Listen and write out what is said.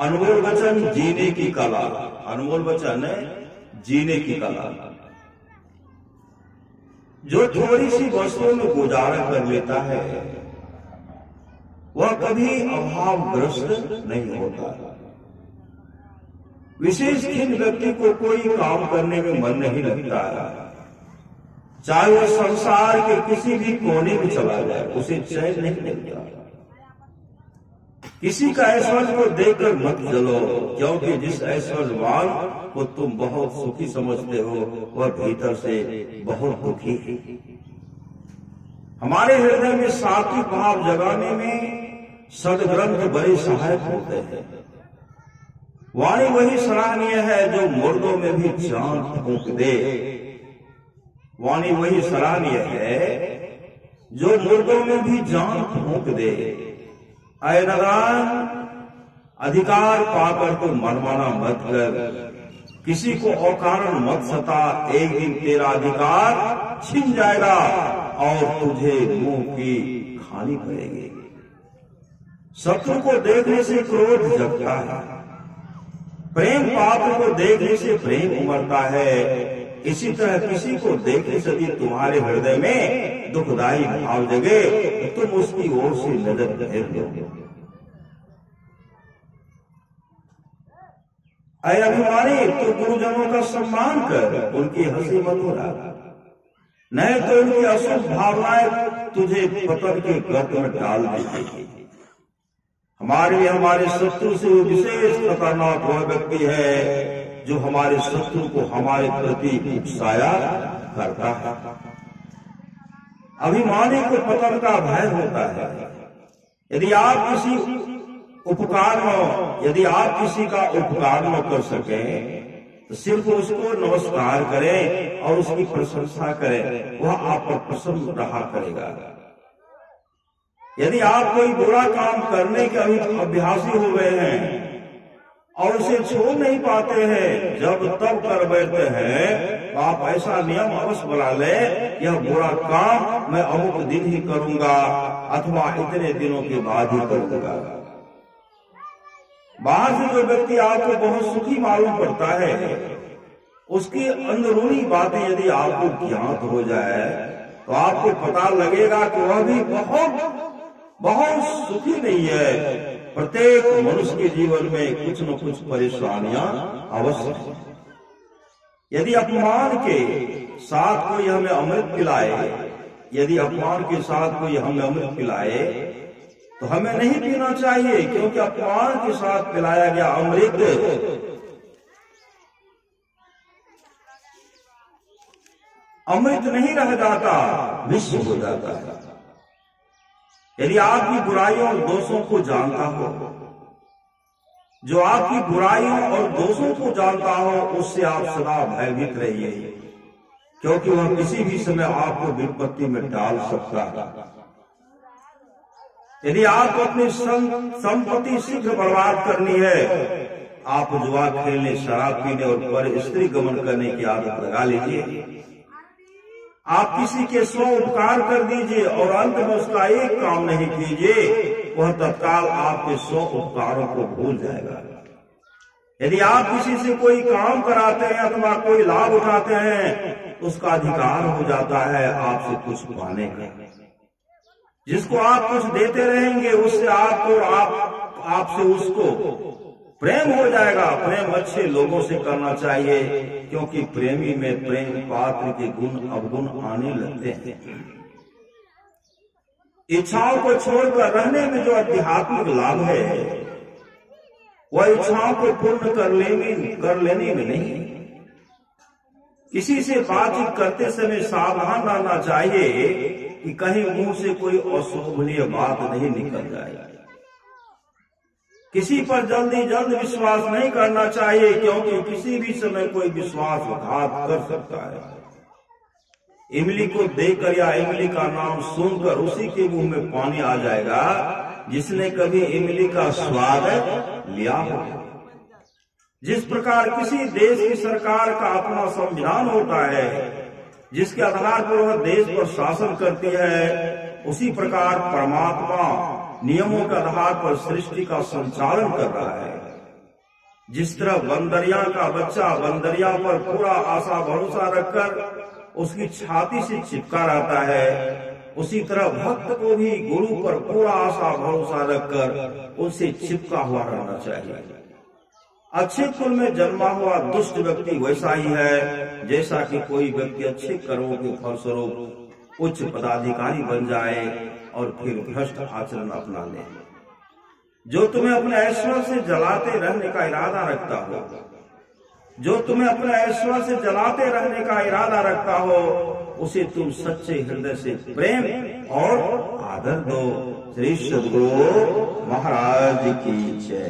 अनमोल वचन जीने की कला, अनमोल वचन जीने की कला। जो थोड़ी सी वस्तुओं में गुजारा कर लेता है वह कभी अभावग्रस्त नहीं होता। विशेष खिन व्यक्ति को कोई काम करने में मन नहीं लगता, चाहे वह संसार के किसी भी कोने में चला जाए, उसे चैन नहीं मिलता। किसी का ऐश्वर्य को देखकर मत जलो, क्योंकि जिस ऐश्वर्यवान को तुम बहुत सुखी समझते हो वह भीतर से बहुत दुखी है। हमारे हृदय में सात्विक भाव जगाने में सद्ग्रंथ बड़े सहायक होते हैं। वाणी वही सराहनीय है जो मुर्दों में भी जान फूंक दे। वाणी वही सराहनीय है जो मुर्दों में भी जान फूंक दे। ऐ नादान, अधिकार पाकर तो मनमाना मत कर, किसी को अकारण मत सता, एक दिन तेरा अधिकार छिन जाएगा और तुझे मुंह की खानी पड़ेगी। शत्रु को देखने से क्रोध जगता है, प्रेम पात्र को देखने से प्रेम उमड़ता है। इसी तरह किसी को देखने से यदि तुम्हारे हृदय में दुखदायी भाव जगे तो तुम उसकी ओर से नजर फेर दो। ऐ अभिमानी, तो गुरुजनों का सम्मान कर, उनकी हंसी मत उड़ा, नहीं तो उनकी अशुभ भावनाएं तुझे पतन के गर्त में डाल देगी। हमारे लिए हमारे शत्रु से विशेष खतरनाक वह व्यक्ति है जो हमारे शत्रु को हमारे प्रति उकसाया करता है। अभिमानी को पतन का भय होता है। यदि आप किसी का उपकार न कर सकें तो सिर्फ उसको नमस्कार करें और उसकी प्रशंसा करें, वह आप पर प्रसन्न रहा करेगा। यदि आप कोई बुरा काम करने के अभ्यासी हो गए हैं और उसे छोड़ नहीं पाते हैं, जब तब कर बैठते हैं, तो आप ऐसा नियम अवश्य बना लें, यह बुरा काम मैं अमुक दिन ही करूंगा अथवा इतने दिनों के बाद ही करूंगा। बाहर से जो व्यक्ति आपको बहुत सुखी मालूम पड़ता है, उसकी अंदरूनी बातें यदि आपको ज्ञात हो जाए तो आपको पता लगेगा कि वह भी बहुत सुखी नहीं है। प्रत्येक मनुष्य के जीवन में कुछ न कुछ परेशानियां अवश्य है। यदि अपमान के साथ कोई हमें अमृत पिलाए, तो हमें नहीं पीना चाहिए, क्योंकि अपमान के साथ पिलाया गया अमृत नहीं रह जाता, विष हो जाता है। यदि आपकी बुराइयों और दोषों को जानता हो, जो आपकी बुराइयों और दोषों को जानता हो, उससे आप सदा भयभीत रहिए, क्योंकि वह किसी भी समय आपको विपत्ति में डाल सकता है। यदि आपको अपनी संपत्ति शीघ्र बर्बाद करनी है, आप जुआ खेलने, शराब पीने और पर स्त्री गमन करने की आदत लगा लीजिए। आप किसी के 100 उपकार कर दीजिए और अंत में उसका एक काम नहीं कीजिए, वह तत्काल आपके 100 उपकारों को भूल जाएगा। यदि आप किसी से कोई काम कराते हैं अथवा कोई लाभ उठाते हैं, उसका अधिकार हो जाता है आपसे कुछ पाने का। जिसको आप कुछ देते रहेंगे उससे आपसे उसको प्रेम हो जाएगा। प्रेम अच्छे लोगों से करना चाहिए, क्योंकि प्रेमी में प्रेम पात्र के गुण अवगुण आने लगते हैं। इच्छाओं को छोड़कर रहने में जो आध्यात्मिक लाभ है, वह इच्छाओं को पूर्ण कर लेने में नहीं। किसी से बातचीत करते समय सावधान रहना चाहिए कि कहीं मुंह से कोई अशोभनीय बात नहीं निकल जाए। किसी पर जल्दी विश्वास नहीं करना चाहिए, क्योंकि किसी भी समय कोई विश्वासघात कर सकता है। इमली को देखकर या इमली का नाम सुनकर उसी के मुंह में पानी आ जाएगा जिसने कभी इमली का स्वाद लिया हो। जिस प्रकार किसी देश की सरकार का अपना संविधान होता है, जिसके आधार पर वह देश पर शासन करती है, उसी प्रकार परमात्मा नियमों के आधार पर सृष्टि का संचालन कर रहा है। जिस तरह बंदरिया का बच्चा बंदरिया पर पूरा आशा भरोसा रखकर उसकी छाती से चिपका रहता है, उसी तरह भक्त को भी गुरु पर पूरा आशा भरोसा रखकर उनसे चिपका हुआ रहना चाहिए। अच्छे कुल में जन्मा हुआ दुष्ट व्यक्ति वैसा ही है जैसा कि कोई व्यक्ति अच्छे कर्मों के फलस्वरूप उच्च पदाधिकारी बन जाए और फिर भ्रष्ट आचरण अपना ले। जो तुम्हें अपने ऐश्वर्य से जलाते रहने का इरादा रखता हो, जो तुम्हें अपने ऐश्वर्य से जलाते रहने का इरादा रखता हो, उसे तुम सच्चे हृदय से प्रेम और आदर दो। श्री सद्गुरु महाराज की जय।